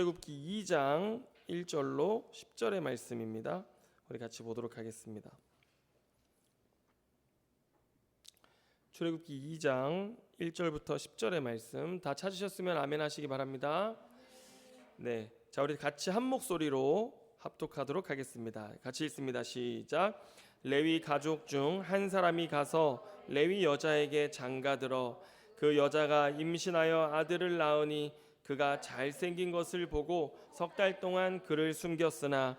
출애굽기 2장 1절로 10절의 말씀입니다. 우리 같이 보도록 하겠습니다. 출애굽기 2장 1절부터 10절의 말씀 다 찾으셨으면 아멘 하시기 바랍니다. 네, 자 우리 같이 한 목소리로 합독하도록 하겠습니다. 같이 읽습니다. 시작. 레위 가족 중 한 사람이 가서 레위 여자에게 장가들어 그 여자가 임신하여 아들을 낳으니 그가 잘생긴 것을 보고 석 달 동안 그를 숨겼으나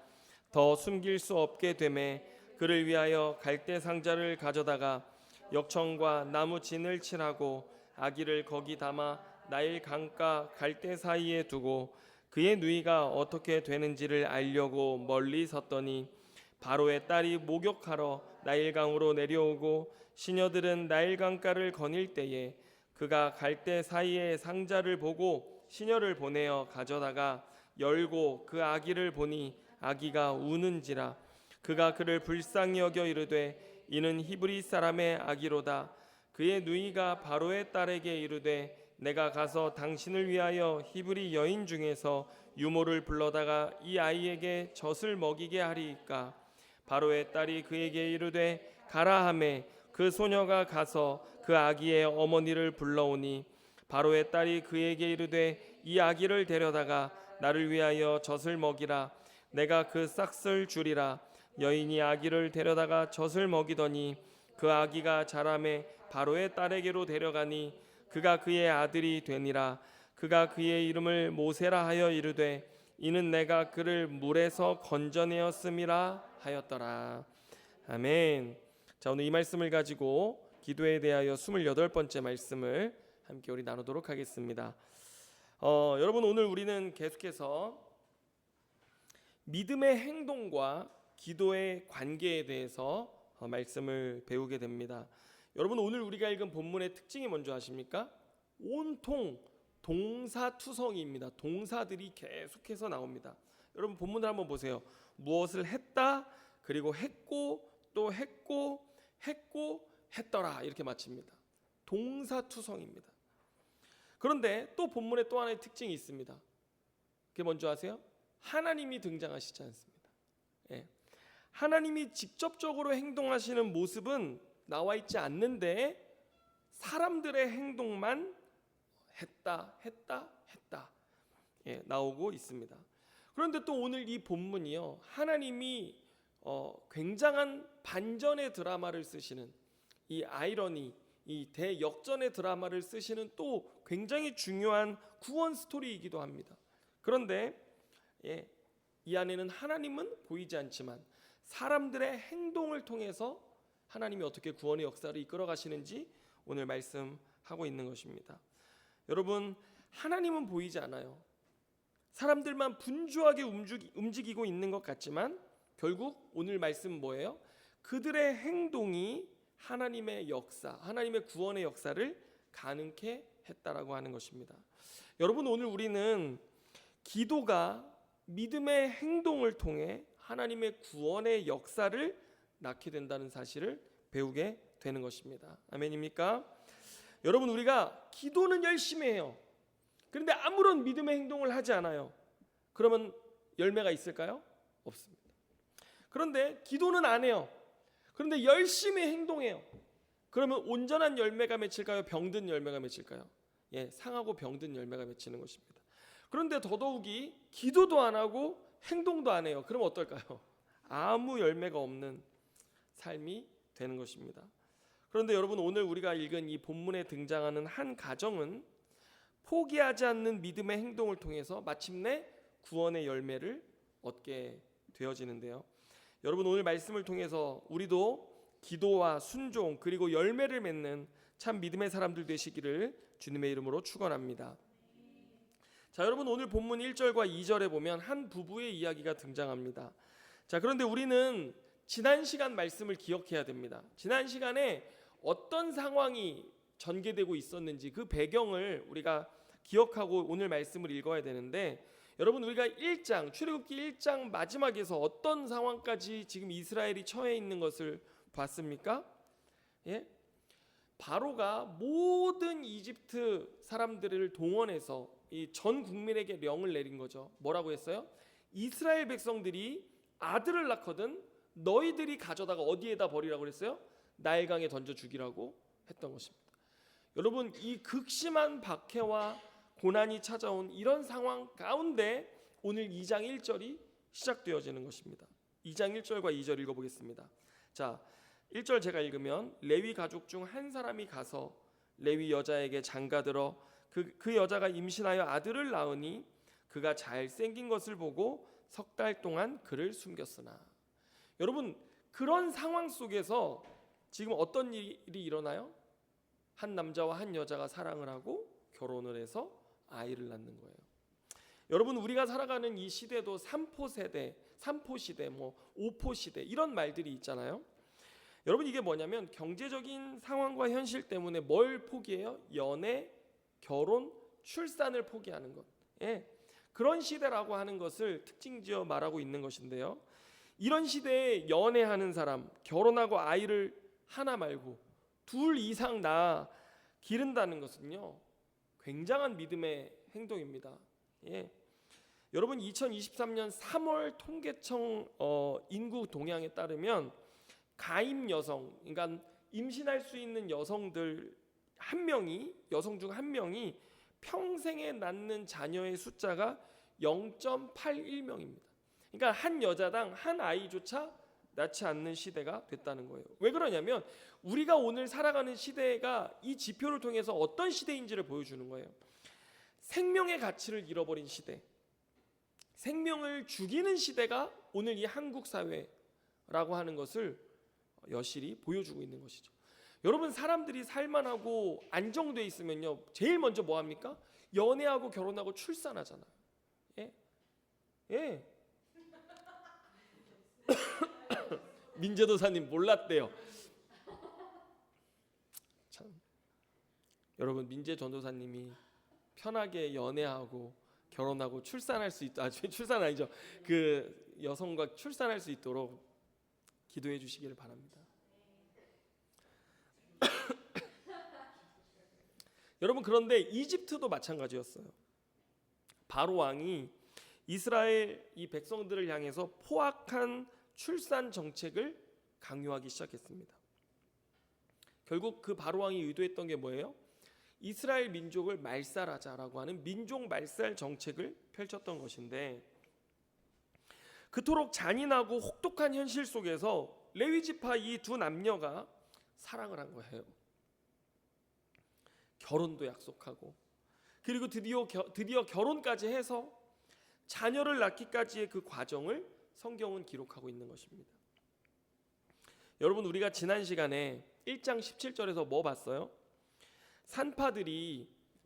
더 숨길 수 없게 되매 그를 위하여 갈대 상자를 가져다가 역청과 나무 진을 칠하고 아기를 거기 담아 나일 강가 갈대 사이에 두고 그의 누이가 어떻게 되는지를 알려고 멀리 섰더니 바로의 딸이 목욕하러 나일강으로 내려오고 시녀들은 나일강가를 거닐 때에 그가 갈대 사이에 상자를 보고 시녀를 보내어 가져다가 열고 그 아기를 보니 아기가 우는지라 그가 그를 불쌍히 여겨 이르되 이는 히브리 사람의 아기로다. 그의 누이가 바로의 딸에게 이르되 내가 가서 당신을 위하여 히브리 여인 중에서 유모를 불러다가 이 아이에게 젖을 먹이게 하리이까. 바로의 딸이 그에게 이르되 가라 하매 그 소녀가 가서 그 아기의 어머니를 불러오니 바로의 딸이 그에게 이르되 이 아기를 데려다가 나를 위하여 젖을 먹이라. 내가 그 싹을 주리라. 여인이 아기를 데려다가 젖을 먹이더니 그 아기가 자라매 바로의 딸에게로 데려가니 그가 그의 아들이 되니라. 그가 그의 이름을 모세라 하여 이르되 이는 내가 그를 물에서 건져내었음이라 하였더라. 아멘. 자 오늘 이 말씀을 가지고 기도에 대하여 28번째 말씀을 함께 우리 나누도록 하겠습니다. 여러분 오늘 우리는 계속해서 믿음의 행동과 기도의 관계에 대해서 말씀을 배우게 됩니다. 여러분 오늘 우리가 읽은 본문의 특징이 뭔지 아십니까? 온통 동사투성이입니다. 동사들이 계속해서 나옵니다. 여러분 본문을 한번 보세요. 무엇을 했다, 그리고 했고, 또 했고, 했고, 했더라 이렇게 마칩니다. 동사투성입니다. 그런데 또 본문에 또 하나의 특징이 있습니다. 그게 뭔지 아세요? 하나님이 등장하시지 않습니다. 예. 하나님이 직접적으로 행동하시는 모습은 나와 있지 않는데 사람들의 행동만 했다 나오고 있습니다. 그런데 또 오늘 이 본문이요, 하나님이 굉장한 반전의 드라마를 쓰시는 이 아이러니, 이 대역전의 드라마를 쓰시는 또 굉장히 중요한 구원 스토리이기도 합니다. 그런데 이 안에는 하나님은 보이지 않지만 사람들의 행동을 통해서 하나님이 어떻게 구원의 역사를 이끌어 가시는지 오늘 말씀하고 있는 것입니다. 여러분 하나님은 보이지 않아요. 사람들만 분주하게 움직이고 있는 것 같지만 결국 오늘 말씀은 뭐예요? 그들의 행동이 하나님의 역사, 하나님의 구원의 역사를 가능케 했다라고 하는 것입니다. 여러분 오늘 우리는 기도가 믿음의 행동을 통해 하나님의 구원의 역사를 낳게 된다는 사실을 배우게 되는 것입니다. 아멘입니까? 여러분 우리가 기도는 열심히 해요. 그런데 아무런 믿음의 행동을 하지 않아요. 그러면 열매가 있을까요? 없습니다. 그런데 기도는 안 해요. 그런데 열심히 행동해요. 그러면 온전한 열매가 맺힐까요? 병든 열매가 맺힐까요? 상하고 병든 열매가 맺히는 것입니다. 그런데 더더욱이 기도도 안 하고 행동도 안 해요. 그럼 어떨까요? 아무 열매가 없는 삶이 되는 것입니다. 그런데 여러분 오늘 우리가 읽은 이 본문에 등장하는 한 가정은 포기하지 않는 믿음의 행동을 통해서 마침내 구원의 열매를 얻게 되어지는데요. 여러분 오늘 말씀을 통해서 우리도 기도와 순종 그리고 열매를 맺는 참 믿음의 사람들 되시기를 주님의 이름으로 축원합니다. 자 여러분 오늘 본문 1절과 2절에 보면 한 부부의 이야기가 등장합니다. 자 그런데 우리는 지난 시간 말씀을 기억해야 됩니다. 지난 시간에 어떤 상황이 전개되고 있었는지 그 배경을 우리가 기억하고 오늘 말씀을 읽어야 되는데 여러분 우리가 1장 출애굽기 1장 마지막에서 어떤 상황까지 지금 이스라엘이 처해 있는 것을 봤습니까? 바로가 모든 이집트 사람들을 동원해서 이 전 국민에게 명을 내린 거죠. 뭐라고 했어요? 이스라엘 백성들이 아들을 낳거든 너희들이 가져다가 어디에다 버리라고 그랬어요? 나일강에 던져 죽이라고 했던 것입니다. 여러분, 이 극심한 박해와 고난이 찾아온 이런 상황 가운데 오늘 2장 1절이 시작되어지는 것입니다. 2장 1절과 2절 읽어보겠습니다. 자, 1절 제가 읽으면 레위 가족 중 한 사람이 가서 레위 여자에게 장가들어 그 여자가 임신하여 아들을 낳으니 그가 잘생긴 것을 보고 석 달 동안 그를 숨겼으나. 여러분, 그런 상황 속에서 지금 어떤 일이 일어나요? 한 남자와 한 여자가 사랑을 하고 결혼을 해서 아이를 낳는 거예요. 여러분, 우리가 살아가는 이 시대도 3포 세대, 3포 시대, 5포 시대 이런 말들이 있잖아요. 여러분, 이게 뭐냐면 경제적인 상황과 현실 때문에 뭘 포기해요? 연애, 결혼, 출산을 포기하는 것. 그런 시대라고 하는 것을 특징지어 말하고 있는 것인데요. 이런 시대에 연애하는 사람, 결혼하고 아이를 하나 말고 둘 이상 낳아 기른다는 것은요, 굉장한 믿음의 행동입니다. 여러분, 2023년 3월 통계청 인구 동향에 따르면 가임 여성, 그러니까 임신할 수 있는 여성들 여성 중 한 명이 평생에 낳는 자녀의 숫자가 0.81명입니다. 그러니까 한 여자당 한 아이조차 낳지 않는 시대가 됐다는 거예요. 왜 그러냐면 우리가 오늘 살아가는 시대가 이 지표를 통해서 어떤 시대인지를 보여주는 거예요. 생명의 가치를 잃어버린 시대, 생명을 죽이는 시대가 오늘 이 한국 사회라고 하는 것을 여실히 보여주고 있는 것이죠. 여러분, 사람들이 살만하고 안정돼 있으면요, 제일 먼저 뭐 합니까? 연애하고 결혼하고 출산하잖아요. 민재도사님 몰랐대요. 참, 여러분, 민재 전도사님이 편하게 연애하고 결혼하고 출산할 수 있다. 출산 아니죠. 그 여성과 출산할 수 있도록 기도해 주시기를 바랍니다. 여러분, 그런데 이집트도 마찬가지였어요. 바로 왕이 이스라엘 이 백성들을 향해서 포악한 출산 정책을 강요하기 시작했습니다. 결국 그 바로 왕이 의도했던 게 뭐예요? 이스라엘 민족을 말살하자라고 하는 민족 말살 정책을 펼쳤던 것인데, 그토록 잔인하고 혹독한 현실 속에서 레위 지파 이 두 남녀가 사랑을 한 거예요. 결혼도 약속하고, 그리고 드디어 결혼까지 해서 자녀를 낳기까지의 그 과정을 성경은 기록하고 있는 것입니다. 여러분, 우리가 지난 시간에 1장 17절에서 뭐 봤어요?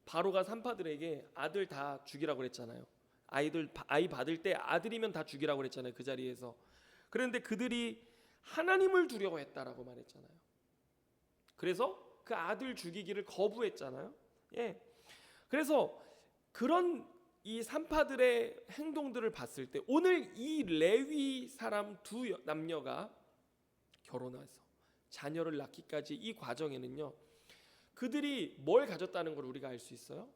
바로가 산파들에게 아들 다 죽이라고 그랬잖아요. 아이 받을 때 아들이면 다 죽이라고 그랬잖아요. 그 자리에서. 그런데 그들이 하나님을 두려워했다라고 말했잖아요. 그래서 그 아들 죽이기를 거부했잖아요. 그래서 그런 이 산파들의 행동들을 봤을 때 오늘 이 레위 사람 두 남녀가 결혼해서 자녀를 낳기까지 이 과정에는요, 그들이 뭘 가졌다는 걸 우리가 알 수 있어요?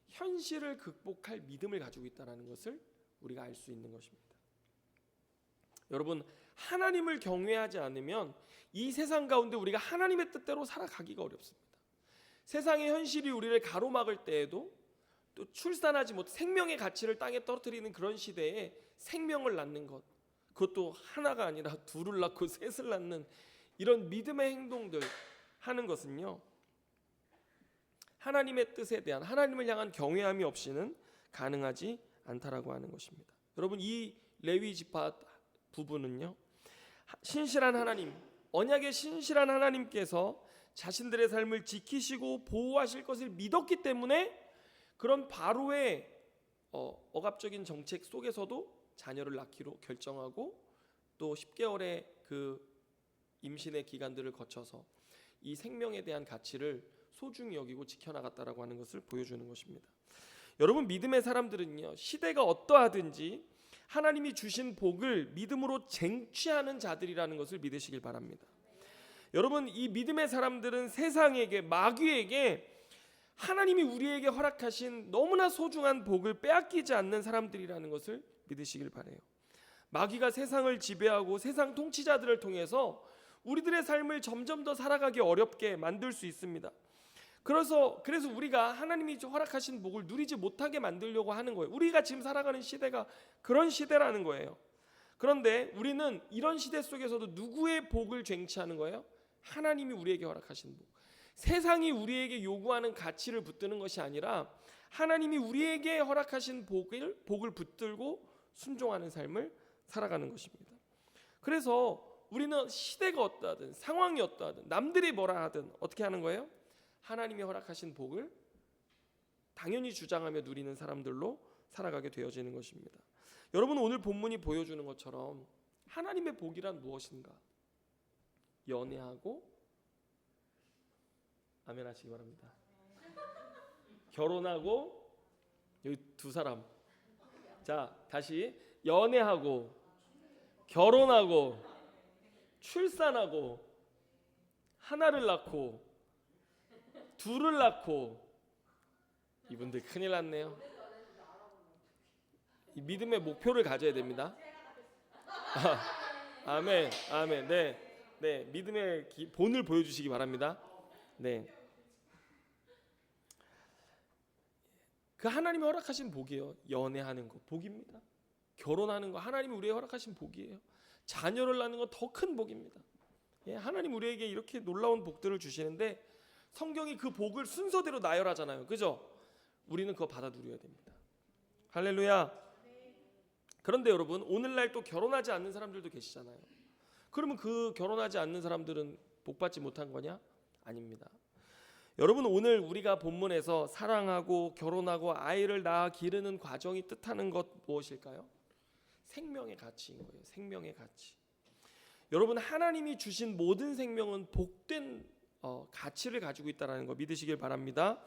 현실을 극복할 믿음을 가지고 있다는 것을 우리가 알 수 있는 것입니다. 여러분, 하나님을 경외하지 않으면 이 세상 가운데 우리가 하나님의 뜻대로 살아가기가 어렵습니다. 세상의 현실이 우리를 가로막을 때에도, 또 출산하지 못 생명의 가치를 땅에 떨어뜨리는 그런 시대에 생명을 낳는 것, 그것도 하나가 아니라 둘을 낳고 셋을 낳는 이런 믿음의 행동들 하는 것은요, 하나님의 뜻에 대한, 하나님을 향한 경외함이 없이는 가능하지 않다라고 하는 것입니다. 여러분, 이 레위 지파 부부는요, 신실한 하나님, 언약의 신실한 하나님께서 자신들의 삶을 지키시고 보호하실 것을 믿었기 때문에 그런 바로의 억압적인 정책 속에서도 자녀를 낳기로 결정하고, 또 10개월의 그 임신의 기간들을 거쳐서 이 생명에 대한 가치를 소중히 여기고 지켜나갔다라고 하는 것을 보여주는 것입니다. 여러분, 믿음의 사람들은요, 시대가 어떠하든지 하나님이 주신 복을 믿음으로 쟁취하는 자들이라는 것을 믿으시길 바랍니다. 여러분, 이 믿음의 사람들은 세상에게, 마귀에게 하나님이 우리에게 허락하신 너무나 소중한 복을 빼앗기지 않는 사람들이라는 것을 믿으시길 바라요. 마귀가 세상을 지배하고 세상 통치자들을 통해서 우리들의 삶을 점점 더 살아가기 어렵게 만들 수 있습니다. 그래서 우리가 하나님이 허락하신 복을 누리지 못하게 만들려고 하는 거예요. 우리가 지금 살아가는 시대가 그런 시대라는 거예요. 그런데 우리는 이런 시대 속에서도 누구의 복을 쟁취하는 거예요? 하나님이 우리에게 허락하신 복. 세상이 우리에게 요구하는 가치를 붙드는 것이 아니라 하나님이 우리에게 허락하신 복을 붙들고 순종하는 삶을 살아가는 것입니다. 그래서 우리는 시대가 어떠하든 상황이 어떠하든 남들이 뭐라 하든 어떻게 하는 거예요? 하나님이 허락하신 복을 당연히 주장하며 누리는 사람들로 살아가게 되어지는 것입니다. 여러분, 오늘 본문이 보여주는 것처럼 하나님의 복이란 무엇인가? 연애하고, 아멘 하시기 바랍니다. 결혼하고, 여기 두 사람. 자, 다시 연애하고, 결혼하고, 출산하고, 하나를 낳고, 둘을 낳고. 이분들 큰일 났네요. 이 믿음의 목표를 가져야 됩니다. 아멘, 아멘. 네, 믿음의 본을 보여주시기 바랍니다. 네, 그 하나님이 허락하신 복이에요. 연애하는 거 복입니다. 결혼하는 거 하나님이 우리에게 허락하신 복이에요. 자녀를 낳는 건 더 큰 복입니다. 예, 하나님 우리에게 이렇게 놀라운 복들을 주시는데 성경이 그 복을 순서대로 나열하잖아요. 그죠? 우리는 그거 받아 누려야 됩니다. 할렐루야. 그런데 여러분, 오늘날 또 결혼하지 않는 사람들도 계시잖아요. 그러면 그 결혼하지 않는 사람들은 복 받지 못한 거냐? 아닙니다. 여러분, 오늘 우리가 본문에서 사랑하고 결혼하고 아이를 낳아 기르는 과정이 뜻하는 것 무엇일까요? 생명의 가치인 거예요. 생명의 가치. 여러분, 하나님이 주신 모든 생명은 복된 가치를 가지고 있다는 거 믿으시길 바랍니다.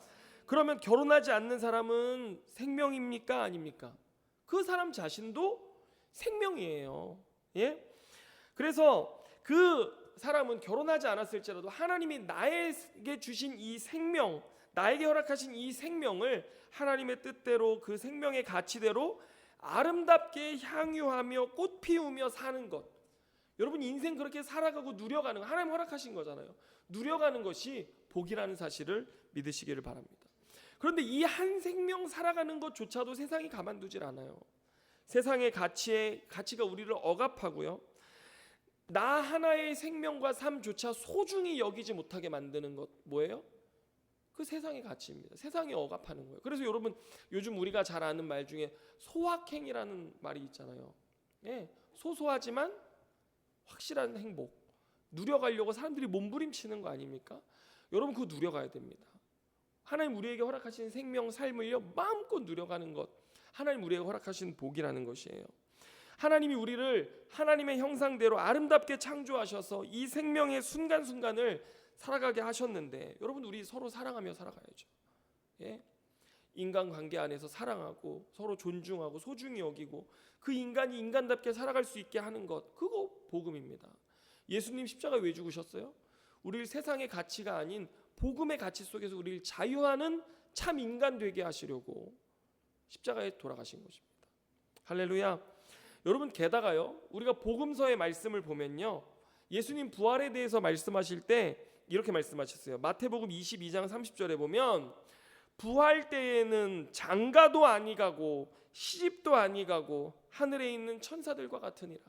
그러면 결혼하지 않는 사람은 생명입니까? 아닙니까? 그 사람 자신도 생명이에요. 예? 그래서 그 사람은 결혼하지 않았을지라도 하나님이 나에게 주신 이 생명, 나에게 허락하신 이 생명을 하나님의 뜻대로 그 생명의 가치대로 아름답게 향유하며 꽃 피우며 사는 것. 여러분, 인생 그렇게 살아가고 누려가는 거 하나님 허락하신 거잖아요. 누려가는 것이 복이라는 사실을 믿으시기를 바랍니다. 그런데 이 한 생명 살아가는 것조차도 세상이 가만두질 않아요. 세상의 가치가 우리를 억압하고요. 나 하나의 생명과 삶조차 소중히 여기지 못하게 만드는 것 뭐예요? 그 세상의 가치입니다. 세상이 억압하는 거예요. 그래서 여러분, 요즘 우리가 잘 아는 말 중에 소확행이라는 말이 있잖아요. 예, 소소하지만 확실한 행복 누려가려고 사람들이 몸부림치는 거 아닙니까? 여러분, 그거 누려가야 됩니다. 하나님 우리에게 허락하신 생명 삶을요 마음껏 누려가는 것, 하나님 우리에게 허락하신 복이라는 것이에요. 하나님이 우리를 하나님의 형상대로 아름답게 창조하셔서 이 생명의 순간순간을 살아가게 하셨는데, 여러분, 우리 서로 사랑하며 살아가야죠. 예? 인간관계 안에서 사랑하고 서로 존중하고 소중히 여기고 그 인간이 인간답게 살아갈 수 있게 하는 것, 그거 복음입니다. 예수님 십자가 왜 죽으셨어요? 우리를 세상의 가치가 아닌 복음의 가치 속에서 우리를 자유하는 참 인간 되게 하시려고 십자가에 돌아가신 것입니다. 할렐루야. 여러분, 게다가요, 우리가 복음서의 말씀을 보면요, 예수님 부활에 대해서 말씀하실 때 이렇게 말씀하셨어요. 마태복음 22장 30절에 보면 부활 때에는 장가도 아니가고 시집도 아니가고 하늘에 있는 천사들과 같으니라.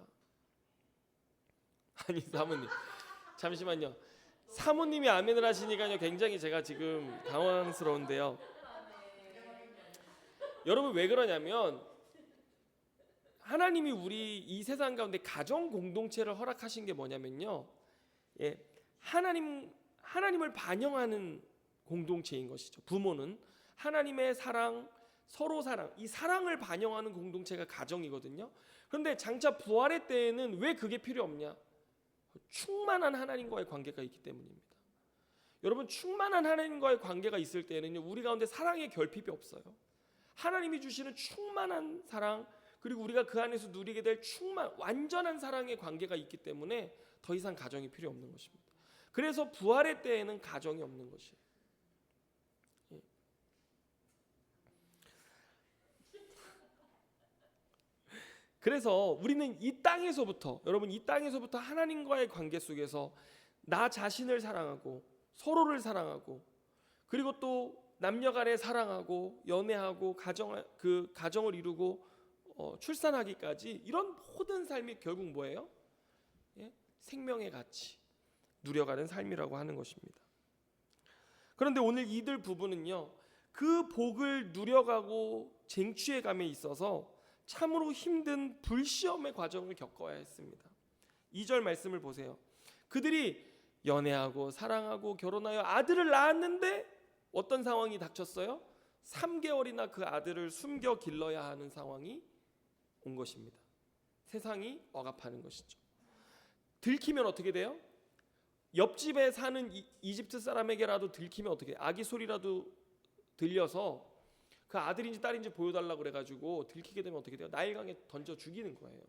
아니, 사모님 잠시만요. 사모님이 아멘을 하시니까요 굉장히 제가 지금 당황스러운데요. 여러분, 왜 그러냐면 하나님이 우리 이 세상 가운데 가정 공동체를 허락하신 게 뭐냐면요, 예, 하나님을 반영하는 공동체인 것이죠. 부모는 하나님의 사랑, 서로 사랑, 이 사랑을 반영하는 공동체가 가정이거든요. 그런데 장차 부활의 때에는 왜 그게 필요 없냐? 충만한 하나님과의 관계가 있기 때문입니다. 여러분, 충만한 하나님과의 관계가 있을 때는요, 우리 가운데 사랑의 결핍이 없어요. 하나님이 주시는 충만한 사랑, 그리고 우리가 그 안에서 누리게 될 완전한 사랑의 관계가 있기 때문에 더 이상 가정이 필요 없는 것입니다. 그래서 부활의 때에는 가정이 없는 것이에요. 그래서 우리는 이 땅에서부터, 여러분, 이 땅에서부터 하나님과의 관계 속에서 나 자신을 사랑하고 서로를 사랑하고, 그리고 또 남녀간에 사랑하고 연애하고 가정을 이루고 출산하기까지, 이런 모든 삶이 결국 뭐예요? 예? 생명의 가치 누려가는 삶이라고 하는 것입니다. 그런데 오늘 이들 부부는요, 그 복을 누려가고 쟁취해감에 있어서 참으로 힘든 불시험의 과정을 겪어야 했습니다. 2절 말씀을 보세요. 그들이 연애하고 사랑하고 결혼하여 아들을 낳았는데 어떤 상황이 닥쳤어요? 3개월이나 그 아들을 숨겨 길러야 하는 상황이 온 것입니다. 세상이 억압하는 것이죠. 들키면 어떻게 돼요? 옆집에 사는 이집트 사람에게라도 들키면 어떻게 돼요? 아기 소리라도 들려서 그 아들인지 딸인지 보여달라고 그래가지고 들키게 되면 어떻게 돼요? 나일강에 던져 죽이는 거예요.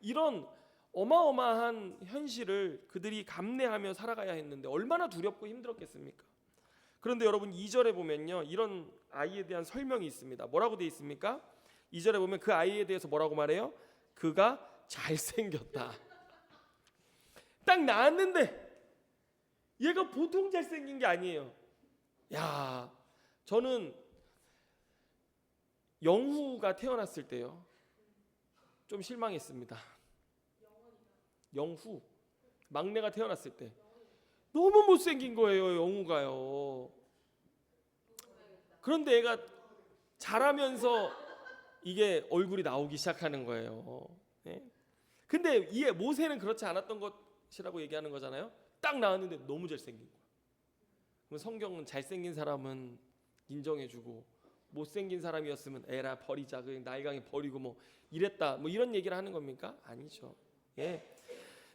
이런 어마어마한 현실을 그들이 감내하며 살아가야 했는데 얼마나 두렵고 힘들었겠습니까? 그런데 여러분 2절에 보면요, 이런 아이에 대한 설명이 있습니다. 뭐라고 되어 있습니까? 2절에 보면 그 아이에 대해서 뭐라고 말해요? 그가 잘생겼다. 딱 낳았는데 얘가 보통 잘생긴 게 아니에요. 야, 저는 영후가 태어났을 때요, 좀 실망했습니다. 영후, 막내가 태어났을 때 너무 못생긴 거예요, 영후가요. 그런데 얘가 자라면서 이게 얼굴이 나오기 시작하는 거예요. 네? 근데 이게 모세는 그렇지 않았던 것이라고 얘기하는 거잖아요. 딱 나왔는데 너무 잘생긴 거예요. 그럼 성경은 잘생긴 사람은 인정해주고 못생긴 사람이었으면 에라 버리자, 그냥 나일강에 버리고 뭐 이랬다, 뭐 이런 얘기를 하는 겁니까? 아니죠. 예.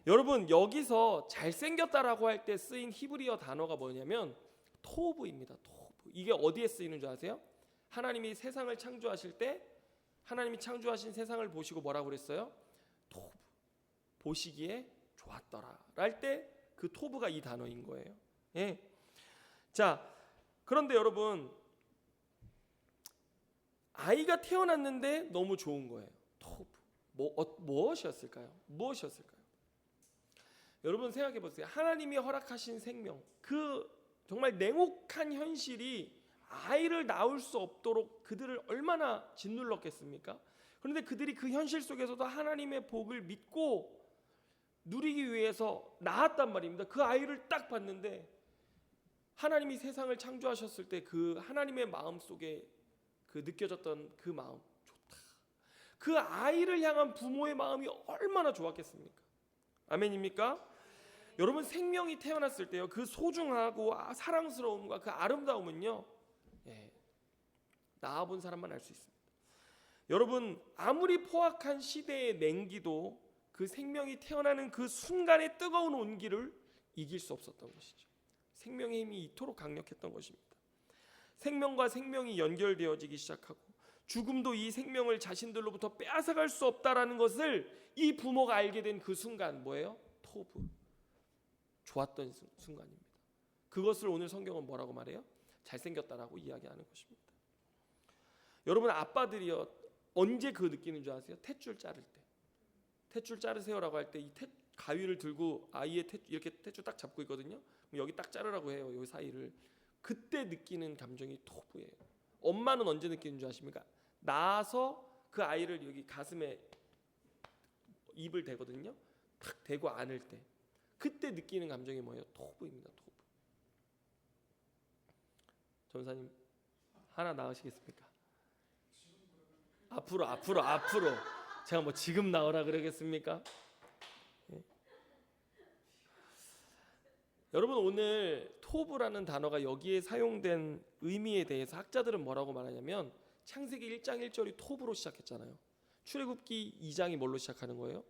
여러분, 여기서 잘생겼다라고 할 때 쓰인 히브리어 단어가 뭐냐면 토브입니다. 토브. 이게 어디에 쓰이는 줄 아세요? 하나님이 세상을 창조하실 때 하나님이 창조하신 세상을 보시고 뭐라고 그랬어요? 토브. 보시기에 좋았더라 할 때 그 토브가 이 단어인 거예요. 예. 자, 그런데 여러분, 아이가 태어났는데 너무 좋은 거예요. 토브. 무엇이었을까요? 무엇이었을까요? 여러분 생각해 보세요. 하나님이 허락하신 생명, 그 정말 냉혹한 현실이 아이를 낳을 수 없도록 그들을 얼마나 짓눌렀겠습니까? 그런데 그들이 그 현실 속에서도 하나님의 복을 믿고 누리기 위해서 낳았단 말입니다. 그 아이를 딱 봤는데 하나님이 세상을 창조하셨을 때 그 하나님의 마음 속에 그 느껴졌던 그 마음, 좋다. 그 아이를 향한 부모의 마음이 얼마나 좋았겠습니까? 아멘입니까? 여러분, 생명이 태어났을 때요, 그 소중하고 사랑스러움과 그 아름다움은요, 낳아본 사람만 알 수 있습니다. 여러분, 아무리 포악한 시대의 냉기도 그 생명이 태어나는 그 순간의 뜨거운 온기를 이길 수 없었던 것이죠. 생명의 힘이 이토록 강력했던 것입니다. 생명과 생명이 연결되어지기 시작하고 죽음도 이 생명을 자신들로부터 빼앗아갈 수 없다라는 것을 이 부모가 알게 된 그 순간, 뭐예요? 토브. 좋았던 순간입니다. 그것을 오늘 성경은 뭐라고 말해요? 잘생겼다라고 이야기하는 것입니다. 여러분, 아빠들이요, 언제 그 느끼는 줄 아세요? 탯줄 자를 때. 탯줄 자르세요라고 할 때 이 가위를 들고 아이의 이렇게 탯줄 딱 잡고 있거든요. 그럼 여기 딱 자르라고 해요, 이 사이를. 그때 느끼는 감정이 토부예요. 엄마는 언제 느끼는 줄 아십니까? 낳아서 그 아이를 여기 가슴에 입을 대거든요. 탁 대고 안을 때, 그때 느끼는 감정이 뭐예요? 토부입니다. 토부. 전사님 하나 낳으시겠습니까? 앞으로 제가 뭐 지금 나오라 그러겠습니까? 예. 여러분, 오늘 토브라는 단어가 여기에 사용된 의미에 대해서 학자들은 뭐라고 말하냐면 창세기 1장 1절이 토브로 시작했잖아요. 출애굽기 2장이 뭘로 시작하는 거예요?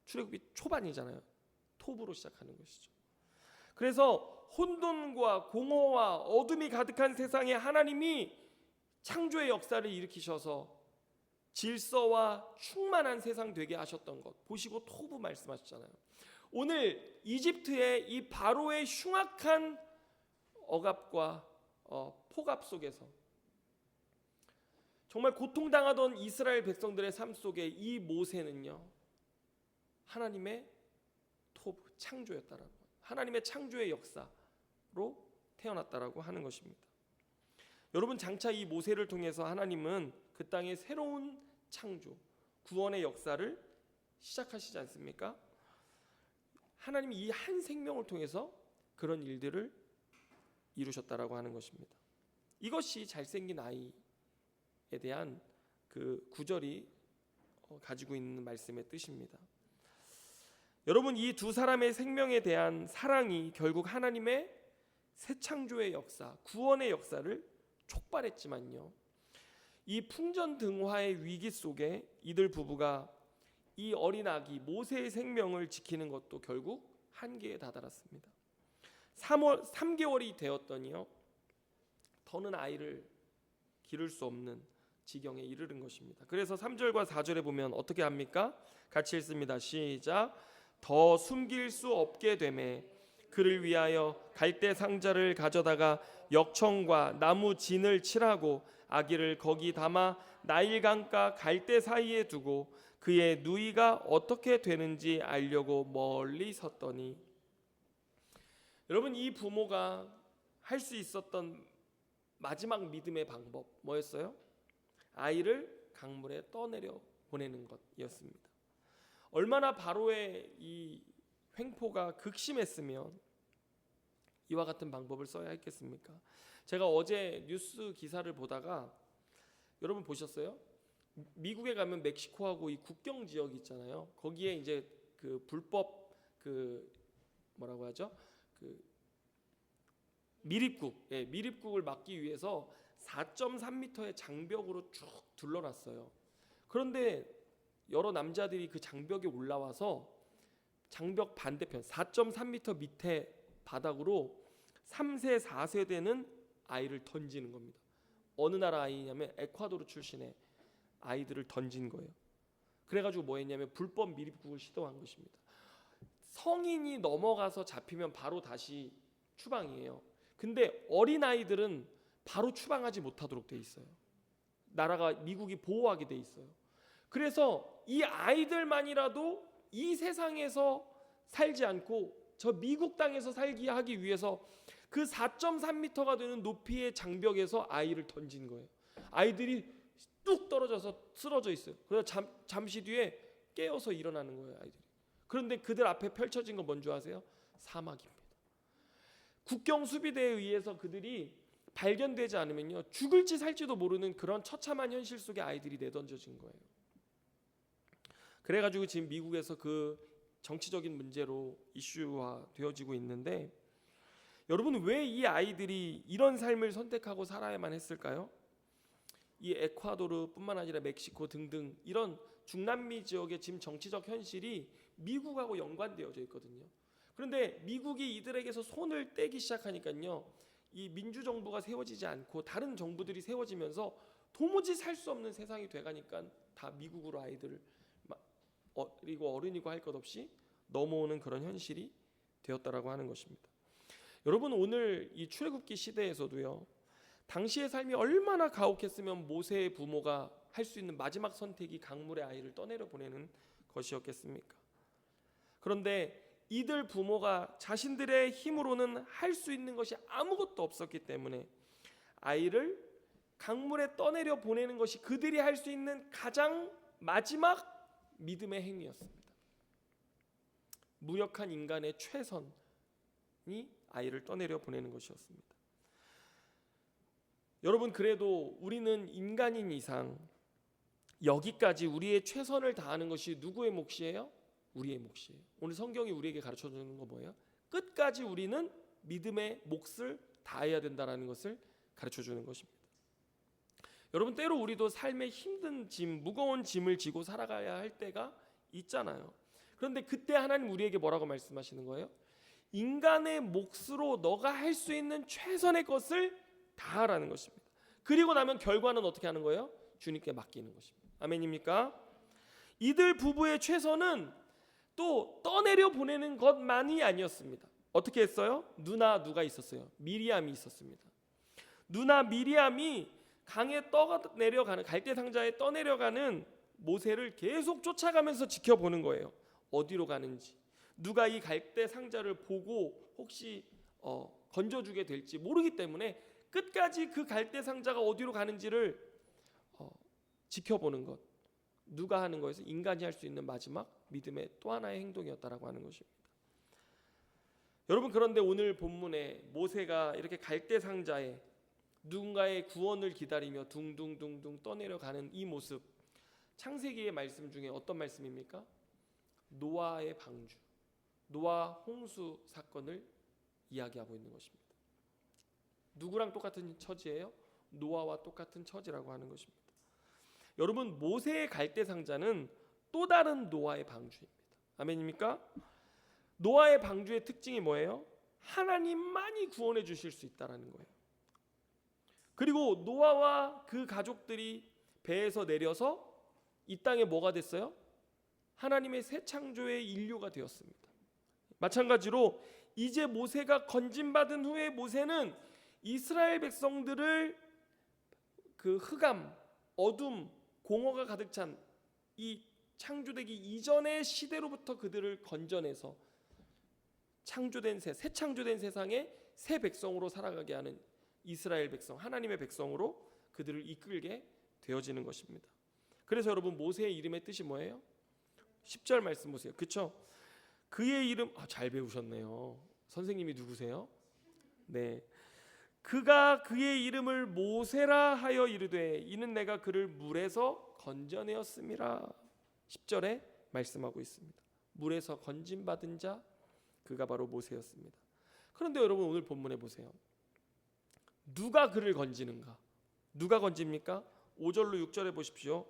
출애굽기 초반이잖아요. 토브로 시작하는 것이죠. 그래서 혼돈과 공허와 어둠이 가득한 세상에 하나님이 창조의 역사를 일으키셔서 질서와 충만한 세상 되게 하셨던 것 보시고 토브 말씀하셨잖아요. 오늘 이집트의 이 바로의 흉악한 억압과 폭압 속에서 정말 고통당하던 이스라엘 백성들의 삶 속에 이 모세는요, 하나님의 토부, 창조였다라고, 하나님의 창조의 역사로 태어났다라고 하는 것입니다. 여러분, 장차 이 모세를 통해서 하나님은 그 땅의 새로운 창조, 구원의 역사를 시작하시지 않습니까? 하나님이 이 한 생명을 통해서 그런 일들을 이루셨다라고 하는 것입니다. 이것이 잘생긴 아이에 대한 그 구절이 가지고 있는 말씀의 뜻입니다. 여러분, 이 두 사람의 생명에 대한 사랑이 결국 하나님의 새 창조의 역사, 구원의 역사를 촉발했지만요, 이 풍전등화의 위기 속에 이들 부부가 이 어린 아기 모세의 생명을 지키는 것도 결국 한계에 다다랐습니다. 3개월이 되었더니요, 더는 아이를 기를 수 없는 지경에 이르는 것입니다. 그래서 3절과 4절에 보면 어떻게 합니까? 같이 읽습니다. 시작. 더 숨길 수 없게 되매 그를 위하여 갈대 상자를 가져다가 역청과 나무 진을 칠하고 아기를 거기 담아 나일강과 갈대 사이에 두고 그의 누이가 어떻게 되는지 알려고 멀리 섰더니, 여러분, 이 부모가 할 수 있었던 마지막 믿음의 방법 뭐였어요? 아이를 강물에 떠내려 보내는 것이었습니다. 얼마나 바로의 이 횡포가 극심했으면 이와 같은 방법을 써야 했겠습니까? 제가 어제 뉴스 기사를 보다가, 여러분 보셨어요? 미국에 가면 멕시코하고 이 국경 지역 있잖아요. 거기에 이제 그 불법 그 뭐라고 하죠? 그 미립국을 막기 위해서 4.3m의 장벽으로 쭉 둘러놨어요. 그런데 여러 남자들이 그 장벽에 올라와서 장벽 반대편 4.3m 밑에 바닥으로 3세, 4세 되는 아이를 던지는 겁니다. 어느 나라 아이냐면 에콰도르 출신의 아이들을 던진 거예요. 그래가지고 뭐 했냐면 불법 미립국을 시도한 것입니다. 성인이 넘어가서 잡히면 바로 다시 추방이에요. 근데 어린 아이들은 바로 추방하지 못하도록 돼 있어요. 나라가, 미국이 보호하게 돼 있어요. 그래서 이 아이들만이라도 이 세상에서 살지 않고 저 미국 땅에서 살기 하기 위해서 그 4.3m가 되는 높이의 장벽에서 아이를 던진 거예요. 아이들이 뚝 떨어져서 쓰러져 있어요. 그래서 잠시 뒤에 깨어서 일어나는 거예요, 아이들이. 그런데 그들 앞에 펼쳐진 건 뭔지 아세요? 사막입니다. 국경 수비대에 의해서 그들이 발견되지 않으면요, 죽을지 살지도 모르는 그런 처참한 현실 속에 아이들이 내던져진 거예요. 그래가지고 지금 미국에서 그 정치적인 문제로 이슈화 되어지고 있는데, 여러분, 왜 이 아이들이 이런 삶을 선택하고 살아야만 했을까요? 이 에콰도르뿐만 아니라 멕시코 등등 이런 중남미 지역의 지금 정치적 현실이 미국하고 연관되어져 있거든요. 그런데 미국이 이들에게서 손을 떼기 시작하니까요, 이 민주정부가 세워지지 않고 다른 정부들이 세워지면서 도무지 살 수 없는 세상이 돼가니까 다 미국으로 아이들을 그리고 어른이고 할 것 없이 넘어오는 그런 현실이 되었다라고 하는 것입니다. 여러분, 오늘 이 출애굽기 시대에서도요, 당시의 삶이 얼마나 가혹했으면 모세의 부모가 할 수 있는 마지막 선택이 강물에 아이를 떠내려 보내는 것이었겠습니까? 그런데 이들 부모가 자신들의 힘으로는 할 수 있는 것이 아무것도 없었기 때문에 아이를 강물에 떠내려 보내는 것이 그들이 할 수 있는 가장 마지막 믿음의 행위였습니다. 무력한 인간의 최선이 아이를 떠내려 보내는 것이었습니다. 여러분, 그래도 우리는 인간인 이상 여기까지 우리의 최선을 다하는 것이 누구의 몫이에요? 우리의 몫이에요. 오늘 성경이 우리에게 가르쳐주는 거 뭐예요? 끝까지 우리는 믿음의 몫을 다해야 된다는 것을 가르쳐주는 것입니다. 여러분, 때로 우리도 삶의 힘든 짐, 무거운 짐을 지고 살아가야 할 때가 있잖아요. 그런데 그때 하나님 우리에게 뭐라고 말씀하시는 거예요? 인간의 몫으로 너가 할 수 있는 최선의 것을 다하라는 것입니다. 그리고 나면 결과는 어떻게 하는 거예요? 주님께 맡기는 것입니다. 아멘입니까? 이들 부부의 최선은 또 떠내려 보내는 것만이 아니었습니다. 어떻게 했어요? 누가 있었어요? 미리암이 있었습니다. 누나 미리암이 강에 떠내려가는 갈대 상자에 떠내려가는 모세를 계속 쫓아가면서 지켜보는 거예요. 어디로 가는지, 누가 이 갈대 상자를 보고 혹시 건져주게 될지 모르기 때문에 끝까지 그 갈대 상자가 어디로 가는지를 지켜보는 것, 누가 하는 거에서 인간이 할 수 있는 마지막 믿음의 또 하나의 행동이었다라고 하는 것입니다. 여러분, 그런데 오늘 본문에 모세가 이렇게 갈대 상자에 누군가의 구원을 기다리며 둥둥둥둥 떠내려가는 이 모습, 창세기의 말씀 중에 어떤 말씀입니까? 노아의 방주, 노아 홍수 사건을 이야기하고 있는 것입니다. 누구랑 똑같은 처지예요? 노아와 똑같은 처지라고 하는 것입니다. 여러분, 모세의 갈대 상자는 또 다른 노아의 방주입니다. 아멘입니까? 노아의 방주의 특징이 뭐예요? 하나님만이 구원해 주실 수 있다라는 거예요. 그리고 노아와 그 가족들이 배에서 내려서 이 땅에 뭐가 됐어요? 하나님의 새 창조의 인류가 되었습니다. 마찬가지로 이제 모세가 건진받은 후에 모세는 이스라엘 백성들을 그 흑암, 어둠, 공허가 가득 찬 이 창조되기 이전의 시대로부터 그들을 건져내서 새 창조된 세상에 새 백성으로 살아가게 하는 이스라엘 백성, 하나님의 백성으로 그들을 이끌게 되어지는 것입니다. 그래서 여러분, 모세의 이름의 뜻이 뭐예요? 10절 말씀 보세요. 그렇죠? 그의 이름, 잘 배우셨네요. 선생님이 누구세요? 네, 그가 그의 이름을 모세라 하여 이르되 이는 내가 그를 물에서 건져내었음이라. 10절에 말씀하고 있습니다. 물에서 건진받은 자, 그가 바로 모세였습니다. 그런데 여러분, 오늘 본문에 보세요. 누가 그를 건지는가? 누가 건집니까? 5절로 6절에 보십시오.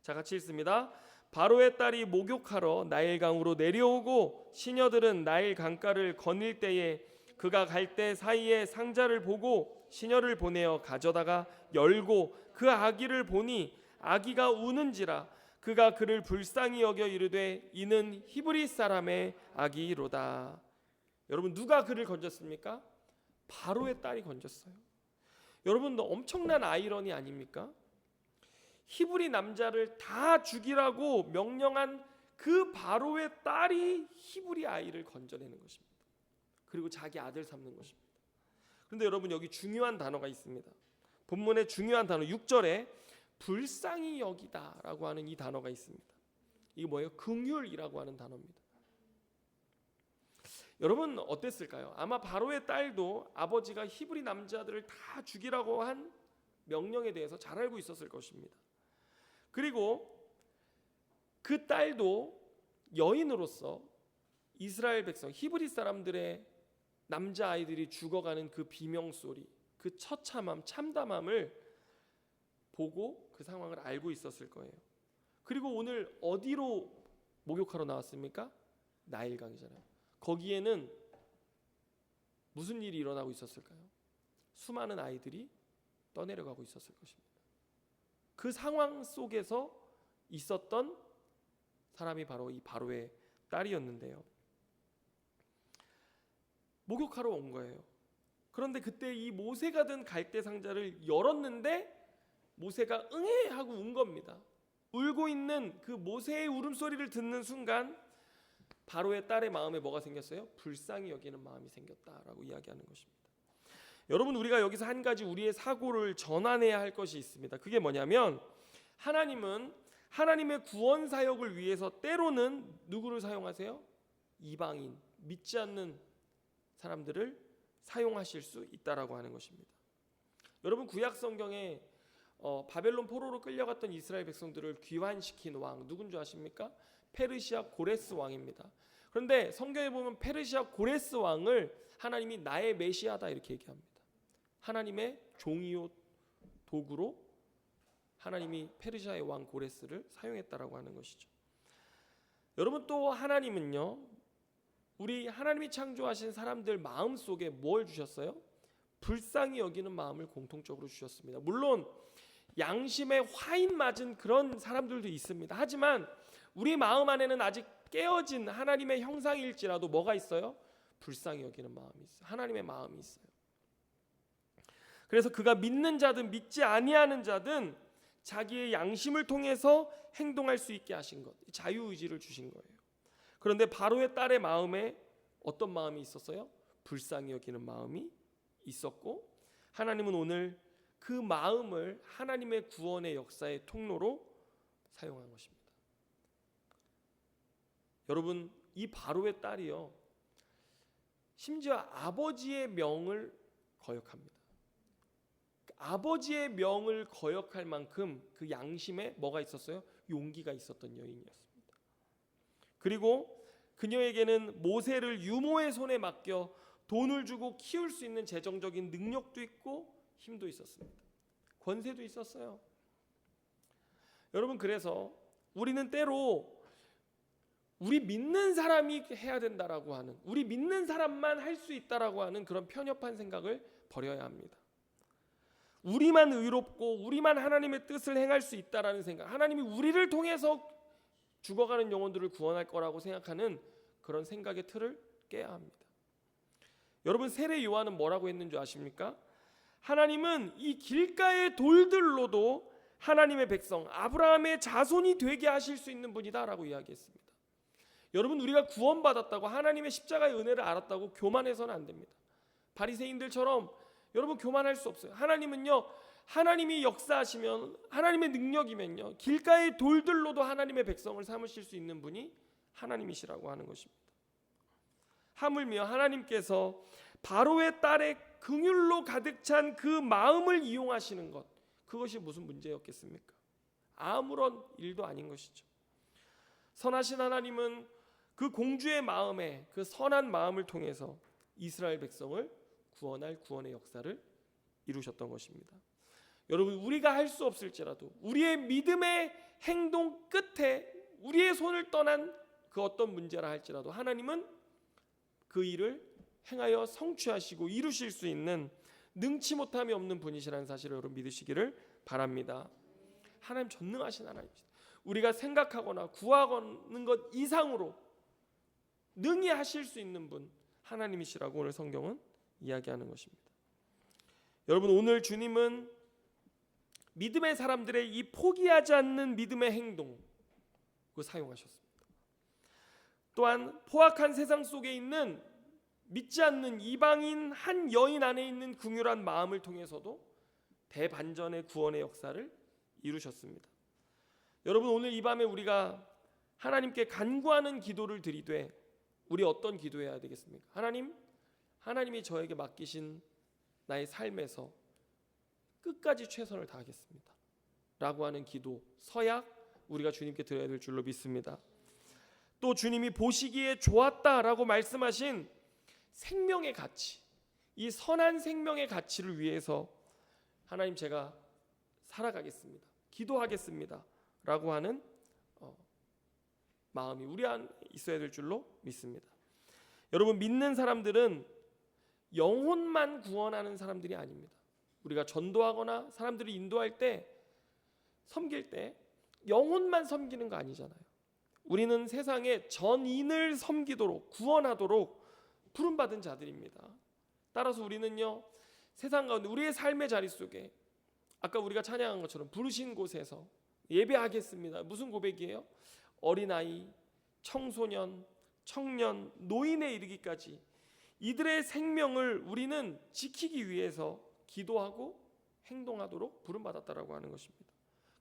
자, 같이 읽습니다. 바로의 딸이 목욕하러 나일강으로 내려오고 시녀들은 나일 강가를 거닐 때에 그가 갈 때 사이에 상자를 보고 시녀를 보내어 가져다가 열고 그 아기를 보니 아기가 우는지라. 그가 그를 불쌍히 여겨 이르되 이는 히브리 사람의 아기로다. 여러분, 누가 그를 건졌습니까? 바로의 딸이 건졌어요. 여러분, 엄청난 아이러니 아닙니까? 히브리 남자를 다 죽이라고 명령한 그 바로의 딸이 히브리 아이를 건져내는 것입니다. 그리고 자기 아들 삼는 것입니다. 그런데 여러분, 여기 중요한 단어가 있습니다. 본문의 중요한 단어 6절에 불쌍히 여기다라고 하는 이 단어가 있습니다. 이게 뭐예요? 긍휼이라고 하는 단어입니다. 여러분, 어땠을까요? 아마 바로의 딸도 아버지가 히브리 남자들을 다 죽이라고 한 명령에 대해서 잘 알고 있었을 것입니다. 그리고 그 딸도 여인으로서 이스라엘 백성, 히브리 사람들의 남자아이들이 죽어가는 그 비명소리, 그 처참함, 참담함을 보고 그 상황을 알고 있었을 거예요. 그리고 오늘 어디로 목욕하러 나왔습니까? 나일강이잖아요. 거기에는 무슨 일이 일어나고 있었을까요? 수많은 아이들이 떠내려가고 있었을 것입니다. 그 상황 속에서 있었던 사람이 바로 이 바로의 딸이었는데요. 목욕하러 온 거예요. 그런데 그때 이 모세가 든 갈대 상자를 열었는데 모세가 응애 하고 운 겁니다. 울고 있는 그 모세의 울음소리를 듣는 순간 바로의 딸의 마음에 뭐가 생겼어요? 불쌍히 여기는 마음이 생겼다라고 이야기하는 것입니다. 여러분, 우리가 여기서 한 가지 우리의 사고를 전환해야 할 것이 있습니다. 그게 뭐냐면, 하나님은 하나님의 구원 사역을 위해서 때로는 누구를 사용하세요? 이방인, 믿지 않는 사람들을 사용하실 수 있다라고 하는 것입니다. 여러분, 구약 성경에 바벨론 포로로 끌려갔던 이스라엘 백성들을 귀환시킨 왕 누군 줄 아십니까? 페르시아 고레스 왕입니다. 그런데 성경에 보면 페르시아 고레스 왕을 하나님이 나의 메시아다 이렇게 얘기합니다. 하나님의 종이요 도구로 하나님이 페르시아의 왕 고레스를 사용했다라고 하는 것이죠. 여러분, 또 하나님은요, 우리 하나님이 창조하신 사람들 마음속에 뭘 주셨어요? 불쌍히 여기는 마음을 공통적으로 주셨습니다. 물론 양심에 화인 맞은 그런 사람들도 있습니다. 하지만 우리 마음 안에는 아직 깨어진 하나님의 형상일지라도 뭐가 있어요? 불쌍히 여기는 마음이 있어요. 하나님의 마음이 있어요. 그래서 그가 믿는 자든 믿지 아니하는 자든 자기의 양심을 통해서 행동할 수 있게 하신 것, 자유의지를 주신 거예요. 그런데 바로의 딸의 마음에 어떤 마음이 있었어요? 불쌍히 여기는 마음이 있었고, 하나님은 오늘 그 마음을 하나님의 구원의 역사의 통로로 사용한 것입니다. 여러분, 이 바로의 딸이요, 심지어 아버지의 명을 거역합니다. 아버지의 명을 거역할 만큼 그 양심에 뭐가 있었어요? 용기가 있었던 여인이었습니다. 그리고 그녀에게는 모세를 유모의 손에 맡겨 돈을 주고 키울 수 있는 재정적인 능력도 있고 힘도 있었습니다. 권세도 있었어요. 여러분, 그래서 우리는 때로 우리 믿는 사람이 해야 된다라고 하는, 우리 믿는 사람만 할 수 있다라고 하는 그런 편협한 생각을 버려야 합니다. 우리만 의롭고 우리만 하나님의 뜻을 행할 수 있다라는 생각, 하나님이 우리를 통해서 죽어가는 영혼들을 구원할 거라고 생각하는 그런 생각의 틀을 깨야 합니다. 여러분, 세례 요한은 뭐라고 했는 줄 아십니까? 하나님은 이 길가의 돌들로도 하나님의 백성 아브라함의 자손이 되게 하실 수 있는 분이다라고 이야기했습니다. 여러분, 우리가 구원받았다고, 하나님의 십자가의 은혜를 알았다고 교만해서는 안 됩니다. 바리새인들처럼 여러분 교만할 수 없어요. 하나님은요, 하나님이 역사하시면, 하나님의 능력이면요, 길가의 돌들로도 하나님의 백성을 삼으실 수 있는 분이 하나님이시라고 하는 것입니다. 하물며 하나님께서 바로의 딸의 긍휼로 가득 찬 그 마음을 이용하시는 것, 그것이 무슨 문제였겠습니까? 아무런 일도 아닌 것이죠. 선하신 하나님은 그 공주의 마음에, 그 선한 마음을 통해서 이스라엘 백성을 구원할 구원의 역사를 이루셨던 것입니다. 여러분, 우리가 할 수 없을지라도 우리의 믿음의 행동 끝에 우리의 손을 떠난 그 어떤 문제라 할지라도 하나님은 그 일을 행하여 성취하시고 이루실 수 있는 능치 못함이 없는 분이시라는 사실을 여러분 믿으시기를 바랍니다. 하나님 전능하신 하나님이시다. 우리가 생각하거나 구하는 것 이상으로 능히 하실 수 있는 분 하나님이시라고 오늘 성경은 이야기하는 것입니다. 여러분, 오늘 주님은 믿음의 사람들의 이 포기하지 않는 믿음의 행동, 그거 사용하셨습니다. 또한 포악한 세상 속에 있는 믿지 않는 이방인 한 여인 안에 있는 긍휼한 마음을 통해서도 대반전의 구원의 역사를 이루셨습니다. 여러분, 오늘 이 밤에 우리가 하나님께 간구하는 기도를 드리되 우리 어떤 기도해야 되겠습니까? 하나님이 저에게 맡기신 나의 삶에서 끝까지 최선을 다하겠습니다 라고 하는 기도, 서약 우리가 주님께 드려야 될 줄로 믿습니다. 또 주님이 보시기에 좋았다라고 말씀하신 생명의 가치, 이 선한 생명의 가치를 위해서 하나님, 제가 살아가겠습니다, 기도하겠습니다 라고 하는 마음이 우리 안에 있어야 될 줄로 믿습니다. 여러분, 믿는 사람들은 영혼만 구원하는 사람들이 아닙니다. 우리가 전도하거나 사람들을 인도할 때, 섬길 때 영혼만 섬기는 거 아니잖아요. 우리는 세상에 전인을 섬기도록, 구원하도록 부름받은 자들입니다. 따라서 우리는요, 세상 가운데 우리의 삶의 자리 속에 아까 우리가 찬양한 것처럼 부르신 곳에서 예배하겠습니다. 무슨 고백이에요? 어린아이, 청소년, 청년, 노인에 이르기까지 이들의 생명을 우리는 지키기 위해서 기도하고 행동하도록 부름받았다라고 하는 것입니다.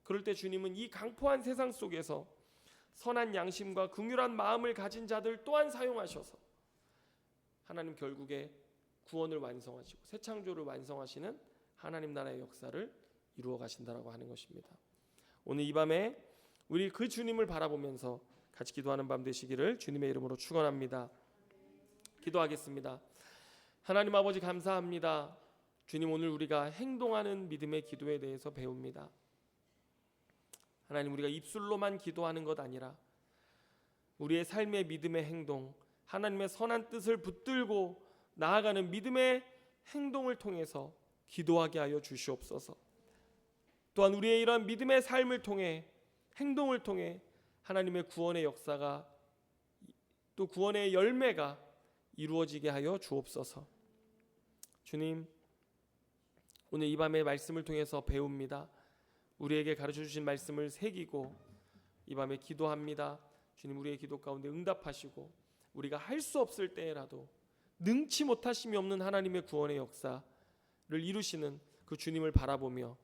그럴 때 주님은 이 강포한 세상 속에서 선한 양심과 긍휼한 마음을 가진 자들 또한 사용하셔서 하나님 결국에 구원을 완성하시고 새 창조를 완성하시는 하나님 나라의 역사를 이루어 가신다라고 하는 것입니다. 오늘 이 밤에 우리 그 주님을 바라보면서 같이 기도하는 밤 되시기를 주님의 이름으로 축원합니다. 기도하겠습니다. 하나님 아버지, 감사합니다. 주님, 오늘 우리가 행동하는 믿음의 기도에 대해서 배웁니다. 하나님, 우리가 입술로만 기도하는 것 아니라 우리의 삶의 믿음의 행동, 하나님의 선한 뜻을 붙들고 나아가는 믿음의 행동을 통해서 기도하게 하여 주시옵소서. 또한 우리의 이러한 믿음의 삶을 통해, 행동을 통해 하나님의 구원의 역사가, 또 구원의 열매가 이루어지게 하여 주옵소서. 주님, 오늘 이 밤의 말씀을 통해서 배웁니다. 우리에게 가르쳐 주신 말씀을 새기고 이 밤에 기도합니다. 주님, 우리의 기도 가운데 응답하시고 우리가 할 수 없을 때라도 능치 못하심이 없는 하나님의 구원의 역사를 이루시는 그 주님을 바라보며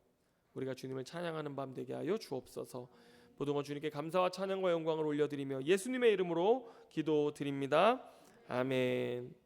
우리가 주님을 찬양하는 밤 되게 하여 주옵소서. 모든 것 주님께 감사와 찬양과 영광을 올려드리며 예수님의 이름으로 기도드립니다. 아멘.